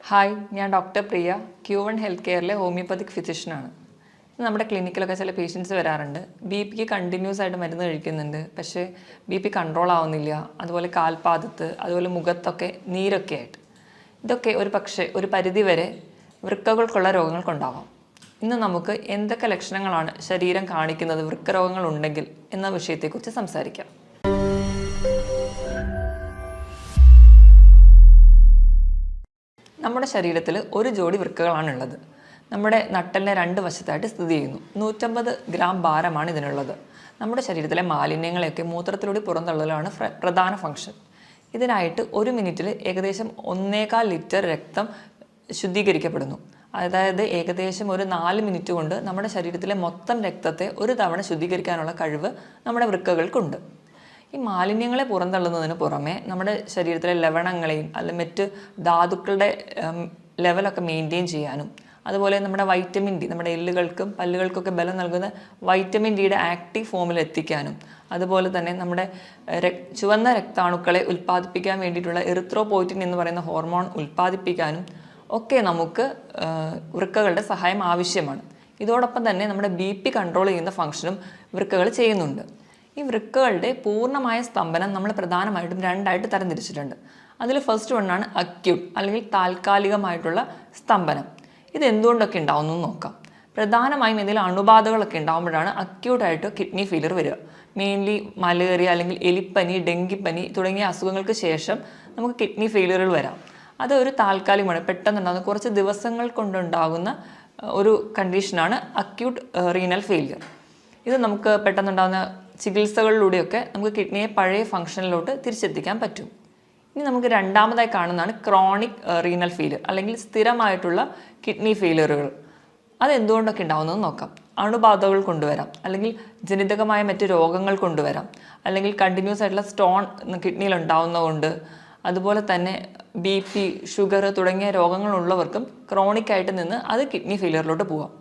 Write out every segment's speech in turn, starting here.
Hi, ഞാൻ doctor പ്രിയ, Q1 health കെയറിലെ homoeopathic ഫിസിഷ്യനാണ്. നമ്മുടെ ക്ലിനിക്കിലൊക്കെ ചില പേഷ്യൻസ് വരാറുണ്ട്. ബി.പിക്ക് കണ്ടിന്യൂസ് ആയിട്ട് മരുന്ന് കഴിക്കുന്നുണ്ട്, പക്ഷേ ബി.പി കൺട്രോൾ ആവുന്നില്ല. അതുപോലെ കാൽപാദത്ത്, അതുപോലെ മുഖത്തൊക്കെ നീരൊക്കെ ആയിട്ട്. ഇതൊക്കെ ഒരു പരിധി വരെ വൃക്കകൾക്കുള്ള രോഗങ്ങൾക്കുണ്ടാവാം. ഇന്ന് നമുക്ക് എന്തൊക്കെ ലക്ഷണങ്ങളാണ് ശരീരം കാണിക്കുന്നത് വൃക്കരോഗങ്ങളുണ്ടെങ്കിൽ എന്ന വിഷയത്തെക്കുറിച്ച് സംസാരിക്കാം. നമ്മുടെ ശരീരത്തിൽ ഒരു ജോഡി വൃക്കകളാണുള്ളത്. നമ്മുടെ നട്ടലിനെ രണ്ട് വശത്തായിട്ട് സ്ഥിതി ചെയ്യുന്നു. 150 ഗ്രാം ഭാരമാണ് ഇതിനുള്ളത്. നമ്മുടെ ശരീരത്തിലെ മാലിന്യങ്ങളെയൊക്കെ മൂത്രത്തിലൂടെ പുറന്തള്ളലാണ് പ്രധാന ഫംഗ്ഷൻ. ഇതിനായിട്ട് ഒരു മിനിറ്റിൽ ഏകദേശം 1.25 ലിറ്റർ രക്തം ശുദ്ധീകരിക്കപ്പെടുന്നു. അതായത് ഏകദേശം ഒരു 4 മിനിറ്റ് കൊണ്ട് നമ്മുടെ ശരീരത്തിലെ മൊത്തം രക്തത്തെ ഒരു തവണ ശുദ്ധീകരിക്കാനുള്ള കഴിവ് നമ്മുടെ വൃക്കകൾക്കുണ്ട്. ഈ മാലിന്യങ്ങളെ പുറന്തള്ളുന്നതിന് പുറമെ നമ്മുടെ ശരീരത്തിലെ ലവണങ്ങളെയും അല്ലെങ്കിൽ മറ്റ് ധാതുക്കളുടെ ലെവലൊക്കെ മെയിൻറ്റെയിൻ ചെയ്യാനും, അതുപോലെ നമ്മുടെ വൈറ്റമിൻ ഡി, നമ്മുടെ എല്ലുകൾക്കും പല്ലുകൾക്കൊക്കെ ബലം നൽകുന്ന വൈറ്റമിൻ ഡിയുടെ ആക്റ്റീവ് ഫോമിൽ എത്തിക്കാനും, അതുപോലെ തന്നെ നമ്മുടെ ചുവന്ന രക്താണുക്കളെ ഉൽപ്പാദിപ്പിക്കാൻ വേണ്ടിയിട്ടുള്ള എറിത്രോപോയിറ്റിൻ എന്ന് പറയുന്ന ഹോർമോൺ ഉൽപ്പാദിപ്പിക്കാനും ഒക്കെ നമുക്ക് വൃക്കകളുടെ സഹായം ആവശ്യമാണ്. ഇതോടൊപ്പം തന്നെ നമ്മുടെ ബി.പി കൺട്രോൾ ചെയ്യുന്ന ഫംഗ്ഷനും വൃക്കകൾ ചെയ്യുന്നുണ്ട്. ഈ വൃക്കകളുടെ പൂർണ്ണമായ സ്തംഭനം നമ്മൾ പ്രധാനമായിട്ടും രണ്ടായിട്ട് തരംതിരിച്ചിട്ടുണ്ട്. അതിൽ ഫസ്റ്റ് വണ്ണാണ് അക്യൂട്ട് അല്ലെങ്കിൽ താൽക്കാലികമായിട്ടുള്ള സ്തംഭനം. ഇത് എന്തുകൊണ്ടൊക്കെ ഉണ്ടാവുമെന്ന് നോക്കാം. പ്രധാനമായും എന്തെങ്കിലും അണുബാധകളൊക്കെ ഉണ്ടാകുമ്പോഴാണ് അക്യൂട്ടായിട്ട് കിഡ്നി ഫെയിലിയർ വരിക. മെയിൻലി മലേറിയ അല്ലെങ്കിൽ എലിപ്പനി, ഡെങ്കിപ്പനി തുടങ്ങിയ അസുഖങ്ങൾക്ക് ശേഷം നമുക്ക് കിഡ്നി ഫെയിലിയറുകൾ വരാം. അത് ഒരു താൽക്കാലികമാണ്, പെട്ടെന്നുണ്ടാകുന്ന കുറച്ച് ദിവസങ്ങൾ കൊണ്ടുണ്ടാകുന്ന ഒരു കണ്ടീഷനാണ് അക്യൂട്ട് റീനൽ ഫെയിലിയർ. ഇത് നമുക്ക് പെട്ടെന്നുണ്ടാകുന്ന ചികിത്സകളിലൂടെയൊക്കെ നമുക്ക് കിഡ്നിയെ പഴയ ഫംഗ്ഷനിലോട്ട് തിരിച്ചെത്തിക്കാൻ പറ്റും. ഇനി നമുക്ക് രണ്ടാമതായി കാണുന്നതാണ് ക്രോണിക് റീനൽ ഫെയിലിയർ അല്ലെങ്കിൽ സ്ഥിരമായിട്ടുള്ള കിഡ്നി ഫെയിലിയറുകൾ. അതെന്തുകൊണ്ടൊക്കെ ഉണ്ടാവുന്നത് നോക്കാം. അണുബാധകൾ കൊണ്ടുവരാം, അല്ലെങ്കിൽ ജനിതകമായ മറ്റ് രോഗങ്ങൾ കൊണ്ടുവരാം, അല്ലെങ്കിൽ കണ്ടിന്യൂസ് ആയിട്ടുള്ള സ്റ്റോൺ കിഡ്നിയിൽ ഉണ്ടാവുന്നതുകൊണ്ട്, അതുപോലെ തന്നെ ബി.പി, ഷുഗർ തുടങ്ങിയ രോഗങ്ങളുള്ളവർക്കും ക്രോണിക്കായിട്ട് നിന്ന് അത് കിഡ്നി ഫെയിലിയറിലോട്ട് പോവാം.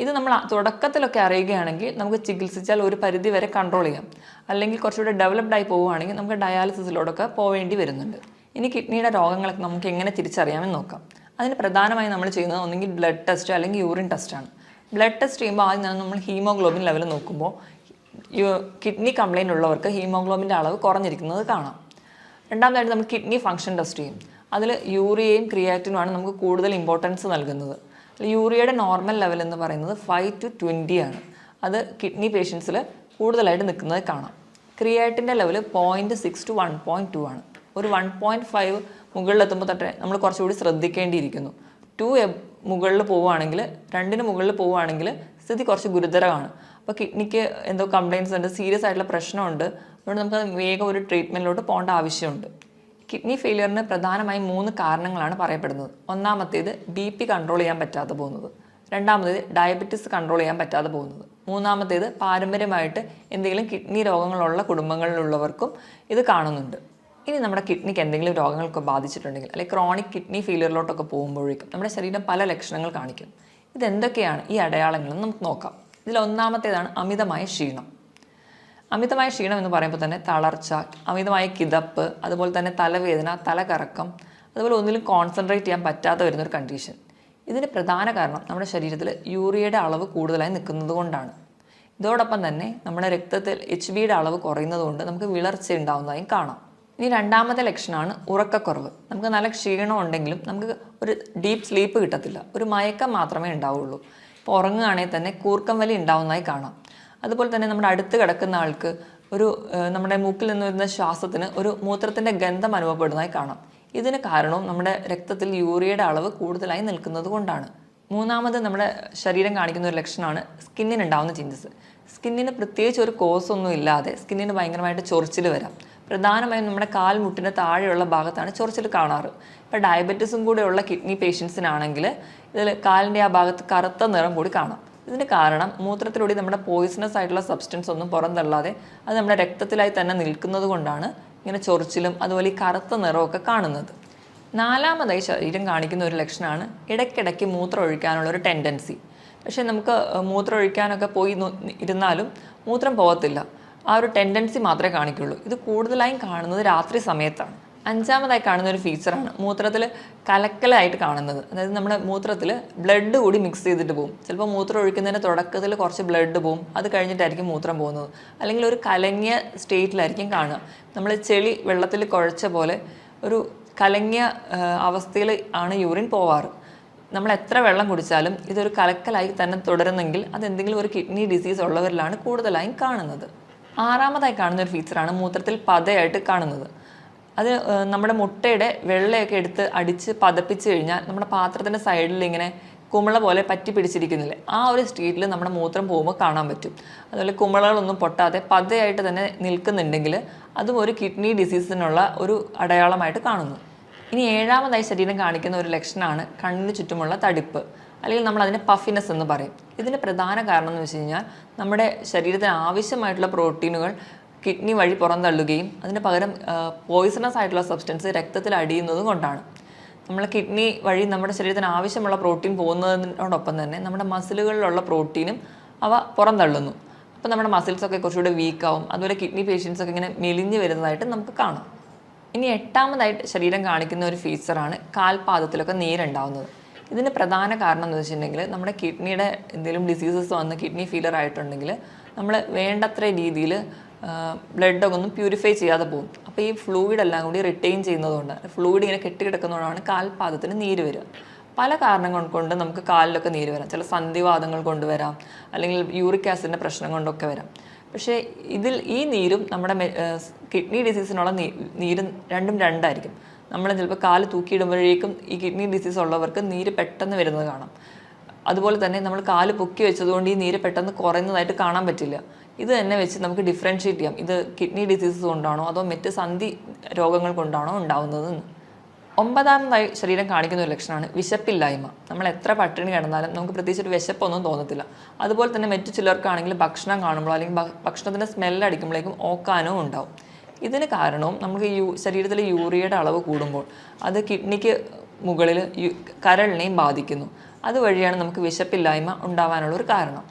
ഇത് നമ്മൾ തുടക്കത്തിലൊക്കെ അറിയുകയാണെങ്കിൽ നമുക്ക് ചികിത്സിച്ചാൽ ഒരു പരിധി വരെ കൺട്രോൾ ചെയ്യാം. അല്ലെങ്കിൽ കുറച്ചുകൂടെ ഡെവലപ്ഡ് ആയി പോവുകയാണെങ്കിൽ നമുക്ക് ഡയാലിസിസിലോടൊക്കെ പോവേണ്ടി വരുന്നുണ്ട്. ഇനി കിഡ്നിയുടെ രോഗങ്ങളൊക്കെ നമുക്ക് എങ്ങനെ തിരിച്ചറിയാമെന്ന് നോക്കാം. അതിന് പ്രധാനമായും നമ്മൾ ചെയ്യുന്നത് ഒന്നെങ്കിൽ ബ്ലഡ് ടെസ്റ്റ് അല്ലെങ്കിൽ യൂറിൻ ടെസ്റ്റാണ്. ബ്ലഡ് ടെസ്റ്റ് ചെയ്യുമ്പോൾ ആദ്യം നമ്മൾ ഹീമോഗ്ലോബിൻ ലെവൽ നോക്കുമ്പോൾ കിഡ്നി കംപ്ലയിൻ്റ് ഉള്ളവർക്ക് ഹീമോഗ്ലോബിൻ്റെ അളവ് കുറഞ്ഞിരിക്കുന്നത് കാണാം. രണ്ടാമതായിട്ട് നമ്മൾ കിഡ്നി ഫംഗ്ഷൻ ടെസ്റ്റ് ചെയ്യും. അതിൽ യൂറിയയും ക്രിയാറ്റിനുമാണ് നമുക്ക് കൂടുതൽ ഇമ്പോർട്ടൻസ് നൽകുന്നത്. യൂറിയയുടെ നോർമൽ ലെവൽ എന്ന് പറയുന്നത് 5 to 20 ആണ്. അത് കിഡ്നി പേഷ്യൻസിൽ കൂടുതലായിട്ട് നിൽക്കുന്നത് കാണാം. ക്രിയാറ്റിൻ്റെ ലെവൽ 0.6 to 1.2 ആണ്. ഒരു 1.5 മുകളിലെത്തുമ്പോൾ തൊട്ടേ നമ്മൾ കുറച്ചുകൂടി ശ്രദ്ധിക്കേണ്ടിയിരിക്കുന്നു. 2 മുകളിൽ പോവുകയാണെങ്കിൽ, 2 മുകളിൽ പോവുകയാണെങ്കിൽ സ്ഥിതി കുറച്ച് ഗുരുതരമാണ്. അപ്പോൾ കിഡ്നിക്ക് എന്തോ കംപ്ലയിൻസ് ഉണ്ട്, സീരിയസ് ആയിട്ടുള്ള പ്രശ്നമുണ്ട്. അതുകൊണ്ട് നമുക്ക് വേഗം ഒരു ട്രീറ്റ്മെൻറ്റിലോട്ട് പോകേണ്ട ആവശ്യമുണ്ട്. കിഡ്നി ഫെയിലിയറിന് പ്രധാനമായും 3 കാരണങ്ങളാണ് പറയപ്പെടുന്നത്. ഒന്നാമത്തേത് ബി.പി കൺട്രോൾ ചെയ്യാൻ പറ്റാതെ പോകുന്നത്, രണ്ടാമത്തേത് ഡയബറ്റിസ് കൺട്രോൾ ചെയ്യാൻ പറ്റാതെ പോകുന്നത്, മൂന്നാമത്തേത് പാരമ്പര്യമായിട്ട് എന്തെങ്കിലും കിഡ്നി രോഗങ്ങളുള്ള കുടുംബങ്ങളിലുള്ളവർക്കും ഇത് കാണുന്നുണ്ട്. ഇനി നമ്മുടെ കിഡ്നിക്ക് എന്തെങ്കിലും രോഗങ്ങളൊക്കെ ബാധിച്ചിട്ടുണ്ടെങ്കിൽ, അല്ലെങ്കിൽ ക്രോണിക് കിഡ്നി ഫെയിലിയറിലോട്ടൊക്കെ പോകുമ്പോഴേക്കും നമ്മുടെ ശരീരം പല ലക്ഷണങ്ങൾ കാണിക്കും. ഇതെന്തൊക്കെയാണ് ഈ അടയാളങ്ങളെന്ന് നമുക്ക് നോക്കാം. ഇതിൽ ഒന്നാമത്തേതാണ് അമിതമായ ക്ഷീണം. അമിതമായ ക്ഷീണം എന്ന് പറയുമ്പോൾ തന്നെ തളർച്ച, അമിതമായ കിതപ്പ്, അതുപോലെ തന്നെ തലവേദന, തലകറക്കം, അതുപോലെ ഒന്നിലും കോൺസെൻട്രേറ്റ് ചെയ്യാൻ പറ്റാതെ വരുന്നൊരു കണ്ടീഷൻ. ഇതിന് പ്രധാന കാരണം നമ്മുടെ ശരീരത്തിൽ യൂറിയയുടെ അളവ് കൂടുതലായി നിൽക്കുന്നത് കൊണ്ടാണ്. ഇതോടൊപ്പം തന്നെ നമ്മുടെ രക്തത്തിൽ HBയുടെ അളവ് കുറയുന്നത് കൊണ്ട് നമുക്ക് വിളർച്ച ഉണ്ടാകുന്നതായും കാണാം. ഇനി രണ്ടാമത്തെ ലക്ഷണമാണ് ഉറക്കക്കുറവ്. നമുക്ക് നല്ല ക്ഷീണം ഉണ്ടെങ്കിലും നമുക്ക് ഒരു ഡീപ്പ് സ്ലീപ്പ് കിട്ടത്തില്ല, ഒരു മയക്കം മാത്രമേ ഉണ്ടാവുള്ളൂ. ഇപ്പോൾ ഉറങ്ങുകയാണെങ്കിൽ തന്നെ കൂർക്കം വലി ഉണ്ടാവുന്നതായി കാണാം. അതുപോലെ തന്നെ നമ്മുടെ അടുത്ത് കിടക്കുന്ന ആൾക്ക് നമ്മുടെ മൂക്കിൽ നിന്ന് വരുന്ന ശ്വാസത്തിന് ഒരു മൂത്രത്തിൻ്റെ ഗന്ധം അനുഭവപ്പെടുന്നതായി കാണാം. ഇതിന് കാരണവും നമ്മുടെ രക്തത്തിൽ യൂറിയയുടെ അളവ് കൂടുതലായി നിൽക്കുന്നത് കൊണ്ടാണ്. മൂന്നാമത് നമ്മുടെ ശരീരം കാണിക്കുന്ന ഒരു ലക്ഷണമാണ് സ്കിന്നിനുണ്ടാകുന്ന ചേഞ്ചസ്. സ്കിന്നിന് പ്രത്യേകിച്ച് ഒരു കോസ് ഒന്നും ഇല്ലാതെ സ്കിന്നിന് ഭയങ്കരമായിട്ട് ചൊറിച്ചിൽ വരാം. പ്രധാനമായും നമ്മുടെ കാൽമുട്ടിന് താഴെയുള്ള ഭാഗത്താണ് ചൊറിച്ചിൽ കാണാറ്. ഇപ്പോൾ ഡയബറ്റീസും കൂടെയുള്ള കിഡ്നി പേഷ്യൻസിനാണെങ്കിൽ ഇതിൽ കാലിൻ്റെ ആ ഭാഗത്ത് കറുത്ത നിറം കൂടി കാണാം. ഇതിന് കാരണം മൂത്രത്തിലൂടെ നമ്മുടെ പോയിസണസ് ആയിട്ടുള്ള സബ്സ്റ്റൻസ് ഒന്നും പുറന്തള്ളാതെ അത് നമ്മുടെ രക്തത്തിലായി തന്നെ നിൽക്കുന്നത് കൊണ്ടാണ് ഇങ്ങനെ ചൊറിച്ചിലും അതുപോലെ ഈ കറുത്ത നിറമൊക്കെ കാണുന്നത്. നാലാമതായി ശരീരം കാണിക്കുന്ന ഒരു ലക്ഷണമാണ് ഇടയ്ക്കിടയ്ക്ക് മൂത്രം ഒഴിക്കാനുള്ള ഒരു ടെൻഡൻസി. പക്ഷേ നമുക്ക് മൂത്രം ഒഴിക്കാനൊക്കെ പോയി ഇരുന്നാലും മൂത്രം പോകത്തില്ല. ആ ഒരു ടെൻഡൻസി മാത്രമേ കാണിക്കുള്ളൂ. ഇത് കൂടുതലായും കാണുന്നത് രാത്രി സമയത്താണ്. അഞ്ചാമതായി കാണുന്ന ഒരു ഫീച്ചറാണ് മൂത്രത്തിൽ കലക്കലായിട്ട് കാണുന്നത്. അതായത് നമ്മുടെ മൂത്രത്തിൽ ബ്ലഡ് കൂടി മിക്സ് ചെയ്തിട്ട് പോകും. ചിലപ്പോൾ മൂത്രം ഒഴിക്കുന്നതിൻ്റെ തുടക്കത്തിൽ കുറച്ച് ബ്ലഡ് പോകും, അത് കഴിഞ്ഞിട്ടായിരിക്കും മൂത്രം പോകുന്നത്. അല്ലെങ്കിൽ ഒരു കലങ്ങിയ സ്റ്റേറ്റിലായിരിക്കും കാണുക. നമ്മൾ ചെളി വെള്ളത്തിൽ കുഴച്ച പോലെ ഒരു കലങ്ങിയ അവസ്ഥയിൽ ആണ് യൂറിൻ പോവാറ്. നമ്മൾ എത്ര വെള്ളം കുടിച്ചാലും ഇതൊരു കലക്കലായി തന്നെ തുടരുന്നെങ്കിൽ അതെന്തെങ്കിലും ഒരു കിഡ്നി ഡിസീസ് ഉള്ളവരിലാണ് കൂടുതലായും കാണുന്നത്. ആറാമതായി കാണുന്ന ഒരു ഫീച്ചറാണ് മൂത്രത്തിൽ പതയായിട്ട് കാണുന്നത്. അത് നമ്മുടെ മുട്ടയുടെ വെള്ളയൊക്കെ എടുത്ത് അടിച്ച് പതപ്പിച്ച് കഴിഞ്ഞാൽ നമ്മുടെ പാത്രത്തിൻ്റെ സൈഡിൽ ഇങ്ങനെ കുമിള പോലെ പറ്റി പിടിച്ചിരിക്കുന്നില്ലേ, ആ ഒരു സ്റ്റേറ്റിൽ നമ്മുടെ മൂത്രം പോകുമ്പോൾ കാണാൻ പറ്റും. അതുപോലെ കുമിളകളൊന്നും പൊട്ടാതെ പതയായിട്ട് തന്നെ നിൽക്കുന്നുണ്ടെങ്കിൽ അതും ഒരു കിഡ്നി ഡിസീസിനുള്ള ഒരു അടയാളമായിട്ട് കാണുന്നു. ഇനി ഏഴാമതായി ശരീരം കാണിക്കുന്ന ഒരു ലക്ഷണമാണ് കണ്ണിന് ചുറ്റുമുള്ള തടിപ്പ്, അല്ലെങ്കിൽ നമ്മൾ അതിനെ പഫിനെസ് എന്ന് പറയും. ഇതിന് പ്രധാന കാരണം എന്ന് വെച്ച് കഴിഞ്ഞാൽ നമ്മുടെ ശരീരത്തിന് ആവശ്യമായിട്ടുള്ള പ്രോട്ടീനുകൾ കിഡ്നി വഴി പുറന്തള്ളുകയും അതിന് പകരം പോയിസണസ് ആയിട്ടുള്ള സബ്സ്റ്റൻസ് രക്തത്തിൽ അടിയുന്നതും കൊണ്ടാണ്. നമ്മൾ കിഡ്നി വഴി നമ്മുടെ ശരീരത്തിന് ആവശ്യമുള്ള പ്രോട്ടീൻ പോകുന്നതിനോടൊപ്പം തന്നെ നമ്മുടെ മസിലുകളിലുള്ള പ്രോട്ടീനും അവ പുറന്തള്ളുന്നു. അപ്പോൾ നമ്മുടെ മസിൽസൊക്കെ കുറച്ചുകൂടെ വീക്കാവും. അതുപോലെ കിഡ്നി പേഷ്യൻസൊക്കെ ഇങ്ങനെ മെലിഞ്ഞ് വരുന്നതായിട്ട് നമുക്ക് കാണാം. ഇനി എട്ടാമതായിട്ട് ശരീരം കാണിക്കുന്ന ഒരു ഫീച്ചറാണ് കാൽപാദത്തിലൊക്കെ നീരുണ്ടാവുന്നത്. ഇതിന് പ്രധാന കാരണം എന്ന് വെച്ചിട്ടുണ്ടെങ്കിൽ നമ്മുടെ കിഡ്നിയുടെ എന്തെങ്കിലും ഡിസീസസ് വന്ന് കിഡ്നി ഫെയിലിയർ ആയിട്ടുണ്ടെങ്കിൽ നമ്മൾ വേണ്ടത്ര രീതിയിൽ ബ്ലഡൊക്കെ ഒന്നും പ്യൂരിഫൈ ചെയ്യാതെ പോകും. അപ്പോൾ ഈ ഫ്ലൂയിഡ് എല്ലാം കൂടി റിട്ടെയിൻ ചെയ്യുന്നതുകൊണ്ട് ഫ്ലൂയിഡ് ഇങ്ങനെ കെട്ടിക്കിടക്കുന്നതുകൊണ്ടാണ് കാൽപാദത്തിന് നീര് വരിക. പല കാരണങ്ങൾ കൊണ്ട് നമുക്ക് കാലിലൊക്കെ നീര് വരാം. ചില സന്ധിവാതങ്ങൾ കൊണ്ടുവരാം, അല്ലെങ്കിൽ യൂറിക് ആസിഡിൻ്റെ പ്രശ്നം കൊണ്ടൊക്കെ വരാം. പക്ഷേ ഈ നീരും നമ്മുടെ കിഡ്നി ഡിസീസിനുള്ള നീരും രണ്ടും രണ്ടായിരിക്കും. നമ്മൾ ചിലപ്പോൾ കാല് തൂക്കിയിടുമ്പോഴേക്കും ഈ കിഡ്നി ഡിസീസ് ഉള്ളവർക്ക് നീര് പെട്ടെന്ന് വരുന്നത് കാണാം. അതുപോലെ തന്നെ നമ്മൾ കാല് പൊക്കി വെച്ചതുകൊണ്ട് ഈ നീര് പെട്ടെന്ന് കുറയുന്നതായിട്ട് കാണാൻ പറ്റില്ല. ഇത് തന്നെ വെച്ച് നമുക്ക് ഡിഫറൻഷ്യേറ്റ് ചെയ്യാം, ഇത് കിഡ്നി ഡിസീസസ് കൊണ്ടാണോ അതോ മറ്റ് സന്ധി രോഗങ്ങൾ കൊണ്ടാണോ ഉണ്ടാവുന്നതെന്ന്. ഒമ്പതാമതായി ശരീരം കാണിക്കുന്ന ഒരു ലക്ഷണമാണ് വിശപ്പില്ലായ്മ. നമ്മൾ എത്ര പട്ടിണി കിടന്നാലും നമുക്ക് പ്രത്യേകിച്ച് ഒരു വിശപ്പൊന്നും തോന്നത്തില്ല. അതുപോലെ തന്നെ മറ്റു ചിലർക്കാണെങ്കിൽ ഭക്ഷണം കാണുമ്പോൾ അല്ലെങ്കിൽ ഭക്ഷണത്തിൻ്റെ സ്മെല്ലടിക്കുമ്പോഴേക്കും ഓക്കാനവും ഉണ്ടാവും. ഇതിന് കാരണവും നമുക്ക് ശരീരത്തിലെ യൂറിയയുടെ അളവ് കൂടുമ്പോൾ അത് കിഡ്നിക്ക് മുകളിൽ കരളിനെയും ബാധിക്കുന്നു. അതുവഴിയാണ് നമുക്ക് വിശപ്പില്ലായ്മ ഉണ്ടാവാനുള്ളൊരു കാരണം.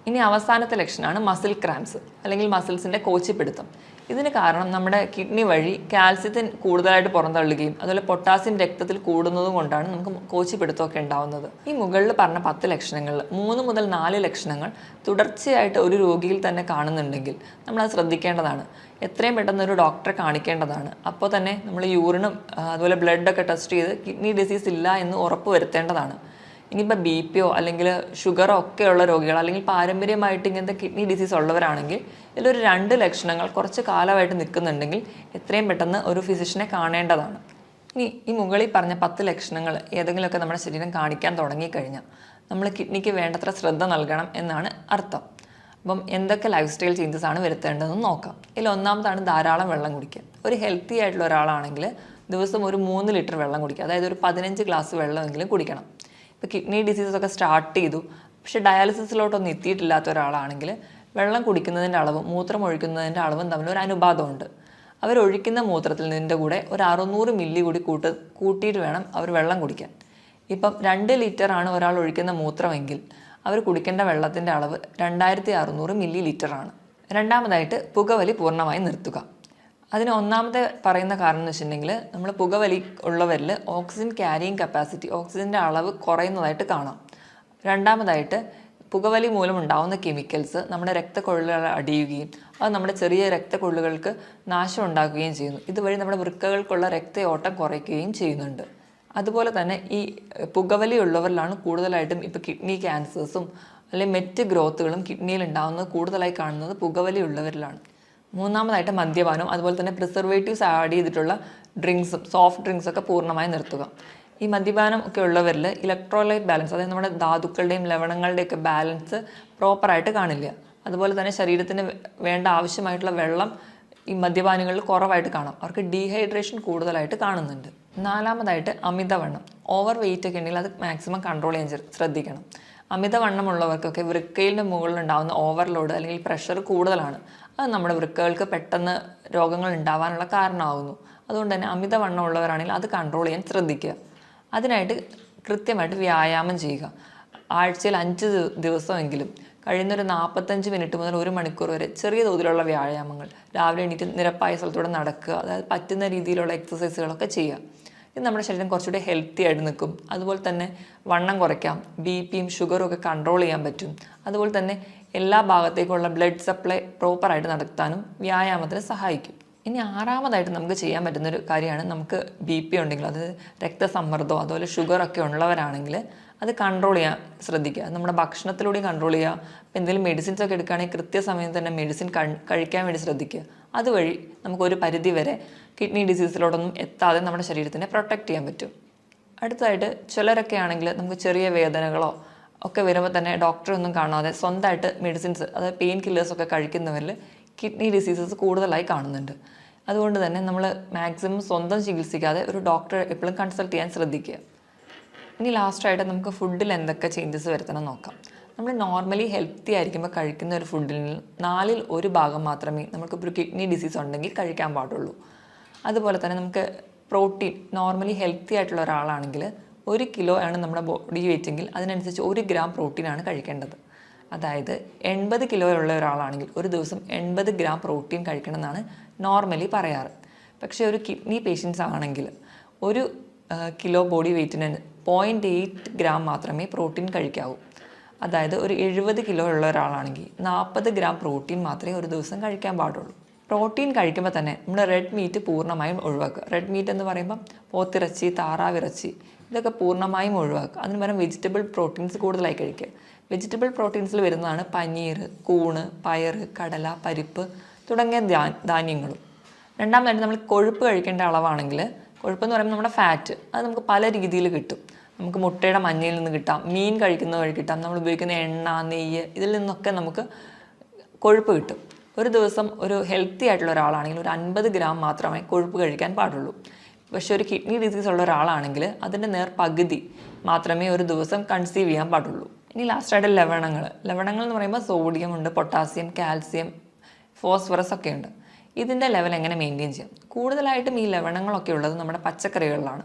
ഇനി അവസാനത്തെ ലക്ഷണമാണ് മസിൽ ക്രാംസ്, അല്ലെങ്കിൽ മസിൽസിൻ്റെ കോച്ചിപ്പിടുത്തം. ഇതിന് കാരണം നമ്മുടെ കിഡ്നി വഴി കാൽസ്യത്തിൻ കൂടുതലായിട്ട് പുറന്തള്ളുകയും അതുപോലെ പൊട്ടാസ്യം രക്തത്തിൽ കൂടുന്നതും കൊണ്ടാണ് നമുക്ക് കോച്ചിപ്പിടുത്തമൊക്കെ ഉണ്ടാവുന്നത്. ഈ മുകളിൽ പറഞ്ഞ 10 ലക്ഷണങ്ങളിൽ 3 മുതൽ 4 ലക്ഷണങ്ങൾ തുടർച്ചയായിട്ട് ഒരു രോഗിയിൽ തന്നെ കാണുന്നുണ്ടെങ്കിൽ നമ്മളത് ശ്രദ്ധിക്കേണ്ടതാണ്. എത്രയും പെട്ടെന്ന് ഒരു ഡോക്ടറെ കാണിക്കേണ്ടതാണ്. അപ്പോൾ തന്നെ നമ്മൾ യൂറിനും അതുപോലെ ബ്ലഡൊക്കെ ടെസ്റ്റ് ചെയ്ത് കിഡ്നി ഡിസീസ് ഇല്ല എന്ന് ഉറപ്പ് വരുത്തേണ്ടതാണ്. ഇനിയിപ്പോൾ BP അല്ലെങ്കിൽ ഷുഗറോ ഒക്കെയുള്ള രോഗികൾ, അല്ലെങ്കിൽ പാരമ്പര്യമായിട്ട് ഇങ്ങനത്തെ കിഡ്നി ഡിസീസ് ഉള്ളവരാണെങ്കിൽ ഇതിലൊരു 2 ലക്ഷണങ്ങൾ കുറച്ച് കാലമായിട്ട് നിൽക്കുന്നുണ്ടെങ്കിൽ എത്രയും പെട്ടെന്ന് ഒരു ഫിസിഷ്യനെ കാണേണ്ടതാണ്. ഇനി ഈ മുകളിൽ പറഞ്ഞ 10 ലക്ഷണങ്ങൾ ഏതെങ്കിലുമൊക്കെ നമ്മുടെ ശരീരം കാണിക്കാൻ തുടങ്ങിക്കഴിഞ്ഞാൽ നമ്മൾ കിഡ്നിക്ക് വേണ്ടത്ര ശ്രദ്ധ നൽകണം എന്നാണ് അർത്ഥം. അപ്പം എന്തൊക്കെ ലൈഫ് സ്റ്റൈൽ ചേഞ്ചസ് ആണ് വരുത്തേണ്ടതെന്ന് നോക്കാം. ഇതിൽ ഒന്നാമതാണ് ധാരാളം വെള്ളം കുടിക്കുക. ഒരു ഹെൽത്തി ആയിട്ടുള്ള ഒരാളാണെങ്കിൽ ദിവസം ഒരു 3 ലിറ്റർ വെള്ളം കുടിക്കുക, അതായത് ഒരു 15 ഗ്ലാസ് വെള്ളമെങ്കിലും കുടിക്കണം. ഇപ്പോൾ കിഡ്നി ഡിസീസൊക്കെ സ്റ്റാർട്ട് ചെയ്തു പക്ഷേ ഡയാലിസിസിലോട്ടൊന്നും എത്തിയിട്ടില്ലാത്ത ഒരാളാണെങ്കിൽ വെള്ളം കുടിക്കുന്നതിൻ്റെ അളവും മൂത്രം ഒഴിക്കുന്നതിൻ്റെ അളവും തമ്മിൽ ഒരു അനുപാതമുണ്ട്. അവരൊഴിക്കുന്ന മൂത്രത്തിൽ നിൻ്റെ കൂടെ ഒരു 600 മില്ലി കൂടി കൂട്ടിയിട്ട് വേണം അവർ വെള്ളം കുടിക്കാൻ. ഇപ്പം 2 ലിറ്ററാണ് ഒരാൾ ഒഴിക്കുന്ന മൂത്രമെങ്കിൽ അവർ കുടിക്കേണ്ട വെള്ളത്തിൻ്റെ അളവ് 2600 മില്ലി ലിറ്ററാണ്. രണ്ടാമതായിട്ട് പുകവലി പൂർണ്ണമായി നിർത്തുക. അതിന് ഒന്നാമത്തെ പറയുന്ന കാരണം എന്ന് വെച്ചിട്ടുണ്ടെങ്കിൽ നമ്മൾ പുകവലി ഉള്ളവരിൽ ഓക്സിജൻ ക്യാരിയിങ് കപ്പാസിറ്റി, ഓക്സിജൻ്റെ അളവ് കുറയുന്നതായിട്ട് കാണാം. രണ്ടാമതായിട്ട് പുകവലി മൂലം ഉണ്ടാകുന്ന കെമിക്കൽസ് നമ്മുടെ രക്തക്കൊള്ളുകൾ അടിയുകയും അത് നമ്മുടെ ചെറിയ രക്തക്കൊള്ളുകൾക്ക് നാശം ഉണ്ടാക്കുകയും ചെയ്യുന്നു. ഇതുവഴി നമ്മുടെ വൃക്കകൾക്കുള്ള രക്തയോട്ടം കുറയ്ക്കുകയും ചെയ്യുന്നുണ്ട്. അതുപോലെ തന്നെ ഈ പുകവലി ഉള്ളവരിലാണ് കൂടുതലായിട്ടും ഇപ്പോൾ കിഡ്നി ക്യാൻസേഴ്സും അല്ലെങ്കിൽ മറ്റ് ഗ്രോത്തുകളും കിഡ്നിയിൽ ഉണ്ടാകുന്നത് കൂടുതലായി കാണുന്നത് പുകവലി ഉള്ളവരിലാണ്. മൂന്നാമതായിട്ട് മദ്യപാനം, അതുപോലെ തന്നെ പ്രിസർവേറ്റീവ്സ് ആഡ് ചെയ്തിട്ടുള്ള ഡ്രിങ്ക്സും സോഫ്റ്റ് ഡ്രിങ്ക്സൊക്കെ പൂർണ്ണമായി നിർത്തുക. ഈ മദ്യപാനം ഒക്കെ ഉള്ളവരിൽ ഇലക്ട്രോലൈറ്റ് ബാലൻസ്, അതായത് നമ്മുടെ ധാതുക്കളുടെയും ലവണങ്ങളുടെയൊക്കെ ബാലൻസ് പ്രോപ്പറായിട്ട് കാണില്ല. അതുപോലെ തന്നെ ശരീരത്തിന് വേണ്ട ആവശ്യമായിട്ടുള്ള വെള്ളം ഈ മദ്യപാനികളിൽ കുറവായിട്ട് കാണാം. അവർക്ക് ഡീഹൈഡ്രേഷൻ കൂടുതലായിട്ട് കാണുന്നുണ്ട്. നാലാമതായിട്ട് അമിതവണ്ണം, ഓവർ വെയിറ്റ് ഒക്കെ ഉണ്ടെങ്കിൽ അത് മാക്സിമം കൺട്രോൾ ചെയ്യാൻ ശ്രദ്ധിക്കണം. അമിതവണ്ണമുള്ളവർക്കൊക്കെ വൃക്കയിലിൻ്റെ മുകളിലുണ്ടാകുന്ന ഓവർലോഡ് അല്ലെങ്കിൽ പ്രഷർ കൂടുതലാണ്. അത് നമ്മുടെ വൃക്കകൾക്ക് പെട്ടെന്ന് രോഗങ്ങൾ ഉണ്ടാവാനുള്ള കാരണമാകുന്നു. അതുകൊണ്ട് തന്നെ അമിതവണ്ണം ഉള്ളവരാണെങ്കിൽ അത് കൺട്രോൾ ചെയ്യാൻ ശ്രദ്ധിക്കുക. അതിനായിട്ട് കൃത്യമായിട്ട് വ്യായാമം ചെയ്യുക. ആഴ്ചയിൽ 5 ദിവസമെങ്കിലും കഴിയുന്നൊരു 45 മിനിറ്റ് മുതൽ 1 മണിക്കൂർ വരെ ചെറിയ തോതിലുള്ള വ്യായാമങ്ങൾ, രാവിലെ എണീറ്റ് നിരപ്പായ സ്ഥലത്തൂടെ നടക്കുക, അതായത് പറ്റുന്ന രീതിയിലുള്ള എക്സസൈസുകളൊക്കെ ചെയ്യുക. ഇത് നമ്മുടെ ശരീരം കുറച്ചുകൂടി ഹെൽത്തി ആയിട്ട് നിൽക്കും. അതുപോലെ തന്നെ വണ്ണം കുറയ്ക്കാം, ബിപിയും ഷുഗറും ഒക്കെ കൺട്രോൾ ചെയ്യാൻ പറ്റും. അതുപോലെ തന്നെ എല്ലാ ഭാഗത്തേക്കുള്ള ബ്ലഡ് സപ്ലൈ പ്രോപ്പറായിട്ട് നടത്താനും വ്യായാമത്തിന് സഹായിക്കും. ഇനി 6ാമതായിട്ട് നമുക്ക് ചെയ്യാൻ പറ്റുന്നൊരു കാര്യമാണ്, നമുക്ക് BP ഉണ്ടെങ്കിൽ, അതായത് രക്തസമ്മർദ്ദമോ അതുപോലെ ഷുഗറൊക്കെ ഉള്ളവരാണെങ്കിൽ അത് കൺട്രോൾ ചെയ്യാൻ ശ്രദ്ധിക്കുക. നമ്മുടെ ഭക്ഷണത്തിലൂടെയും കൺട്രോൾ ചെയ്യുക. എന്തെങ്കിലും മെഡിസിൻസ് ഒക്കെ എടുക്കുകയാണെങ്കിൽ കൃത്യസമയം തന്നെ മെഡിസിൻ കഴിക്കാൻ വേണ്ടി ശ്രദ്ധിക്കുക. അതുവഴി നമുക്കൊരു പരിധി വരെ കിഡ്നി ഡിസീസിലോടൊന്നും എത്താതെ നമ്മുടെ ശരീരത്തിനെ പ്രൊട്ടക്റ്റ് ചെയ്യാൻ പറ്റും. അടുത്തതായിട്ട് ചിലരൊക്കെ ആണെങ്കിൽ നമുക്ക് ചെറിയ വേദനകളോ ഒക്കെ വരുമ്പോൾ തന്നെ ഡോക്ടറെ ഒന്നും കാണാതെ സ്വന്തമായിട്ട് മെഡിസിൻസ്, അതായത് പെയിൻ കില്ലേഴ്സൊക്കെ കഴിക്കുന്നവരിൽ കിഡ്നി ഡിസീസസ് കൂടുതലായി കാണുന്നുണ്ട്. അതുകൊണ്ട് തന്നെ നമ്മൾ മാക്സിമം സ്വന്തം ചികിത്സിക്കാതെ ഒരു ഡോക്ടറെ എപ്പോഴും കൺസൾട്ട് ചെയ്യാൻ ശ്രദ്ധിക്കുക. ഇനി ലാസ്റ്റായിട്ട് നമുക്ക് ഫുഡിൽ എന്തൊക്കെ ചേഞ്ചസ് വരുത്തണം നോക്കാം. നമ്മൾ നോർമലി ഹെൽത്തി ആയിരിക്കുമ്പോൾ കഴിക്കുന്ന ഒരു ഫുഡിൽ 4ൽ 1 ഭാഗം മാത്രമേ നമുക്കിപ്പോൾ കിഡ്നി ഡിസീസ് ഉണ്ടെങ്കിൽ കഴിക്കാൻ പാടുള്ളൂ. അതുപോലെ തന്നെ നമുക്ക് പ്രോട്ടീൻ, നോർമലി ഹെൽത്തി ആയിട്ടുള്ള ഒരാളാണെങ്കിൽ 1 കിലോ ആണ് നമ്മുടെ ബോഡി വെയിറ്റെങ്കിൽ അതിനനുസരിച്ച് 1 ഗ്രാം പ്രോട്ടീനാണ് കഴിക്കേണ്ടത്. അതായത് 80 കിലോ ഉള്ള ഒരാളാണെങ്കിൽ ഒരു ദിവസം 80 ഗ്രാം പ്രോട്ടീൻ കഴിക്കണമെന്നാണ് നോർമലി പറയാറ്. പക്ഷേ ഒരു കിഡ്നി പേഷ്യൻസ് ആണെങ്കിൽ 1 കിലോ ബോഡി വെയ്റ്റിന് 0.8 ഗ്രാം മാത്രമേ പ്രോട്ടീൻ കഴിക്കാവൂ. അതായത് ഒരു 70 കിലോ ഉള്ള ഒരാളാണെങ്കിൽ 40 ഗ്രാം പ്രോട്ടീൻ മാത്രമേ ഒരു ദിവസം കഴിക്കാൻ പാടുള്ളൂ. പ്രോട്ടീൻ കഴിക്കുമ്പോൾ തന്നെ നമ്മൾ റെഡ് മീറ്റ് പൂർണ്ണമായും ഒഴിവാക്കുക. റെഡ് മീറ്റ് എന്ന് പറയുമ്പം പോത്തിറച്ചി, താറാവിറച്ചി ഇതൊക്കെ പൂർണ്ണമായും ഒഴിവാക്കുക. അതിന് പകരം വെജിറ്റബിൾ പ്രോട്ടീൻസ് കൂടുതലായി കഴിക്കുക. വെജിറ്റബിൾ പ്രോട്ടീൻസിൽ വരുന്നതാണ് പനീർ, കൂണ്, പയർ, കടല, പരിപ്പ് തുടങ്ങിയ ധാന്യങ്ങളും. രണ്ടാമതായിട്ട് നമ്മൾ കൊഴുപ്പ് കഴിക്കേണ്ട അളവാണെങ്കിൽ, കൊഴുപ്പെന്ന് പറയുമ്പോൾ നമ്മുടെ ഫാറ്റ്, അത് നമുക്ക് പല രീതിയിൽ കിട്ടും. നമുക്ക് മുട്ടയുടെ മഞ്ഞയിൽ നിന്ന് കിട്ടാം, മീൻ കഴിക്കുന്ന വഴി കിട്ടാം, നമ്മൾ ഉപയോഗിക്കുന്ന എണ്ണ, നെയ്യ് ഇതിൽ നിന്നൊക്കെ നമുക്ക് കൊഴുപ്പ് കിട്ടും. ഒരു ദിവസം ഒരു ഹെൽത്തി ആയിട്ടുള്ള ഒരാളാണെങ്കിൽ ഒരു 50 ഗ്രാം മാത്രമേ കൊഴുപ്പ് കഴിക്കാൻ പാടുള്ളൂ. പക്ഷേ ഒരു കിഡ്നി ഡിസീസ് ഉള്ള ഒരാളാണെങ്കിൽ അതിൻ്റെ പകുതി മാത്രമേ ഒരു ദിവസം കൺസീവ് ചെയ്യാൻ പാടുള്ളൂ. ഇനി ലാസ്റ്റായിട്ട് ലവണങ്ങൾ എന്ന് പറയുമ്പോൾ സോഡിയം ഉണ്ട്, പൊട്ടാസ്യം, കാൽസ്യം, ഫോസ്ഫറസ് ഒക്കെ ഉണ്ട്. ഇതിൻ്റെ ലെവൽ എങ്ങനെ മെയിൻറ്റെയിൻ ചെയ്യാം? കൂടുതലായിട്ടും ഈ ലവണങ്ങളൊക്കെ ഉള്ളത് നമ്മുടെ പച്ചക്കറികളിലാണ്.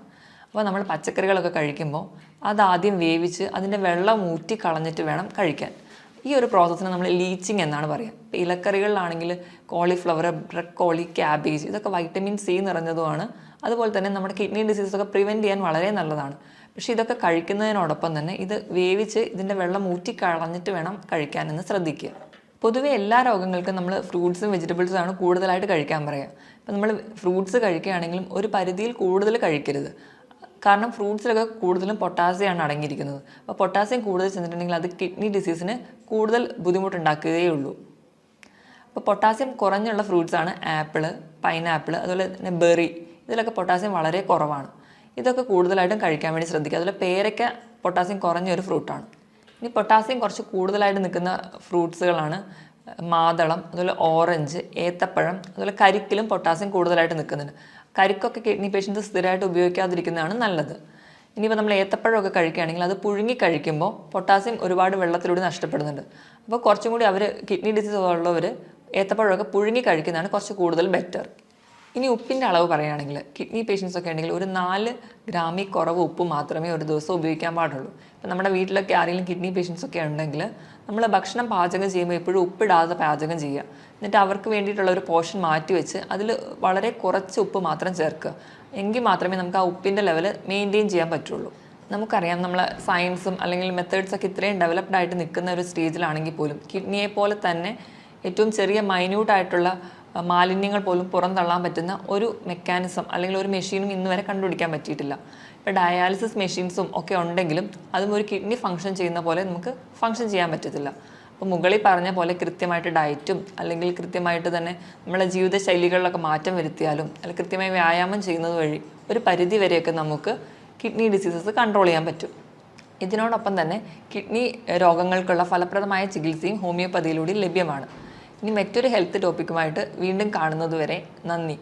അപ്പോൾ നമ്മൾ പച്ചക്കറികളൊക്കെ കഴിക്കുമ്പോൾ അതാദ്യം വേവിച്ച് അതിൻ്റെ വെള്ളം ഊറ്റി കളഞ്ഞിട്ട് വേണം കഴിക്കാൻ. ഈ ഒരു പ്രോസസ്സിന് നമ്മൾ ലീച്ചിങ് എന്നാണ് പറയുക. ഇപ്പോൾ ഇലക്കറികളിലാണെങ്കിൽ കോളിഫ്ലവർ, ബ്രക്കോളി, ക്യാബേജ് ഇതൊക്കെ വൈറ്റമിൻ സി നിറഞ്ഞതുമാണ്. അതുപോലെ തന്നെ നമ്മുടെ കിഡ്നി ഡിസീസൊക്കെ പ്രിവെൻറ്റ് ചെയ്യാൻ വളരെ നല്ലതാണ്. പക്ഷേ ഇതൊക്കെ കഴിക്കുന്നതിനോടൊപ്പം തന്നെ ഇത് വേവിച്ച് ഇതിൻ്റെ വെള്ളം ഊറ്റി കളഞ്ഞിട്ട് വേണം കഴിക്കാനെന്ന് ശ്രദ്ധിക്കുക. പൊതുവെ എല്ലാ രോഗങ്ങൾക്കും നമ്മൾ ഫ്രൂട്ട്സും വെജിറ്റബിൾസും ആണ് കൂടുതലായിട്ട് കഴിക്കാൻ പറയുക. ഇപ്പം നമ്മൾ ഫ്രൂട്ട്സ് കഴിക്കുകയാണെങ്കിലും ഒരു പരിധിയിൽ കൂടുതൽ കഴിക്കരുത്. കാരണം ഫ്രൂട്ട്സിലൊക്കെ കൂടുതലും പൊട്ടാസ്യമാണ് അടങ്ങിയിരിക്കുന്നത്. അപ്പോൾ പൊട്ടാസ്യം കൂടുതൽ ചെന്നിട്ടുണ്ടെങ്കിൽ അത് കിഡ്നി ഡിസീസിന് കൂടുതൽ ബുദ്ധിമുട്ടുണ്ടാക്കുകയേ ഉള്ളൂ. അപ്പോൾ പൊട്ടാസ്യം കുറഞ്ഞുള്ള ഫ്രൂട്ട്സാണ് ആപ്പിൾ, പൈനാപ്പിൾ, അതുപോലെ തന്നെ ബെറി. ഇതിലൊക്കെ പൊട്ടാസ്യം വളരെ കുറവാണ്. ഇതൊക്കെ കൂടുതലായിട്ടും കഴിക്കാൻ വേണ്ടി ശ്രദ്ധിക്കുക. അതുപോലെ പേരയ്ക്ക പൊട്ടാസ്യം കുറഞ്ഞൊരു ഫ്രൂട്ടാണ്. ഇനി പൊട്ടാസ്യം കുറച്ച് കൂടുതലായിട്ട് നിൽക്കുന്ന ഫ്രൂട്ട്സുകളാണ് മാതളം, അതുപോലെ ഓറഞ്ച്, ഏത്തപ്പഴം, അതുപോലെ കരിക്കിലും പൊട്ടാസ്യം കൂടുതലായിട്ട് നിൽക്കുന്നുണ്ട്. കരിക്കൊക്കെ കിഡ്നി പേഷ്യൻസ് സ്ഥിരമായിട്ട് ഉപയോഗിക്കാതിരിക്കുന്നതാണ് നല്ലത്. ഇനിയിപ്പോൾ നമ്മൾ ഏത്തപ്പഴമൊക്കെ കഴിക്കുകയാണെങ്കിൽ അത് പുഴുങ്ങി കഴിക്കുമ്പോൾ പൊട്ടാസ്യം ഒരുപാട് വെള്ളത്തിലൂടെ നഷ്ടപ്പെടുന്നുണ്ട്. അപ്പോൾ കുറച്ചും കൂടി കിഡ്നി ഡിസീസ് ഉള്ളവർ ഏത്തപ്പഴമൊക്കെ പുഴുങ്ങി കഴിക്കുന്നതാണ് കുറച്ച് കൂടുതൽ ബെറ്റർ. ഇനി ഉപ്പിൻ്റെ അളവ് പറയുകയാണെങ്കിൽ കിഡ്നി പേഷ്യൻസ് ഒക്കെ ഉണ്ടെങ്കിൽ ഒരു 4 ഗ്രാമിൽ കുറവ് ഉപ്പ് മാത്രമേ ഒരു ദിവസം ഉപയോഗിക്കാൻ പാടുള്ളൂ. ഇപ്പം നമ്മുടെ വീട്ടിലൊക്കെ ആരെങ്കിലും കിഡ്നി പേഷ്യൻസ് ഒക്കെ ഉണ്ടെങ്കിൽ നമ്മൾ ഭക്ഷണം പാചകം ചെയ്യുമ്പോൾ എപ്പോഴും ഉപ്പിടാതെ പാചകം ചെയ്യുക. എന്നിട്ട് അവർക്ക് വേണ്ടിയിട്ടുള്ള ഒരു പോർഷൻ മാറ്റി വെച്ച് അതിൽ വളരെ കുറച്ച് ഉപ്പ് മാത്രം ചേർക്കുക. എങ്കിൽ മാത്രമേ നമുക്ക് ആ ഉപ്പിൻ്റെ ലെവൽ മെയിൻറ്റെയിൻ ചെയ്യാൻ പറ്റുള്ളൂ. നമുക്കറിയാം നമ്മൾ സയൻസും അല്ലെങ്കിൽ മെത്തേഡ്സൊക്കെ ഇത്രയും ഡെവലപ്ഡ് ആയിട്ട് നിൽക്കുന്ന ഒരു സ്റ്റേജിലാണെങ്കിൽ പോലും കിഡ്നിയെ പോലെ തന്നെ ഏറ്റവും ചെറിയ മൈന്യൂട്ടായിട്ടുള്ള മാലിന്യങ്ങൾ പോലും പുറന്തള്ളാൻ പറ്റുന്ന ഒരു മെക്കാനിസം അല്ലെങ്കിൽ ഒരു മെഷീനും ഇന്ന് വരെ കണ്ടുപിടിക്കാൻ പറ്റിയിട്ടില്ല. ഇപ്പോൾ ഡയാലിസിസ് മെഷീൻസും ഒക്കെ ഉണ്ടെങ്കിലും അതും ഒരു കിഡ്നി ഫങ്ഷൻ ചെയ്യുന്ന പോലെ നമുക്ക് ഫങ്ഷൻ ചെയ്യാൻ പറ്റത്തില്ല. അപ്പോൾ മുകളിൽ പറഞ്ഞ പോലെ കൃത്യമായിട്ട് ഡയറ്റും അല്ലെങ്കിൽ കൃത്യമായിട്ട് തന്നെ നമ്മളെ ജീവിതശൈലികളിലൊക്കെ മാറ്റം വരുത്തിയാലും അല്ലെങ്കിൽ കൃത്യമായി വ്യായാമം ചെയ്യുന്നത് വഴി ഒരു പരിധി വരെയൊക്കെ നമുക്ക് കിഡ്നി ഡിസീസസ് കൺട്രോൾ ചെയ്യാൻ പറ്റും. ഇതിനോടൊപ്പം തന്നെ കിഡ്നി രോഗങ്ങൾക്കുള്ള ഫലപ്രദമായ ചികിത്സയും ഹോമിയോപ്പതിയിലൂടെ ലഭ്യമാണ്. ഇനി മറ്റൊരു ഹെൽത്ത് ടോപ്പിക്കുമായിട്ട് വീണ്ടും കാണുന്നതുവരെ നന്ദി.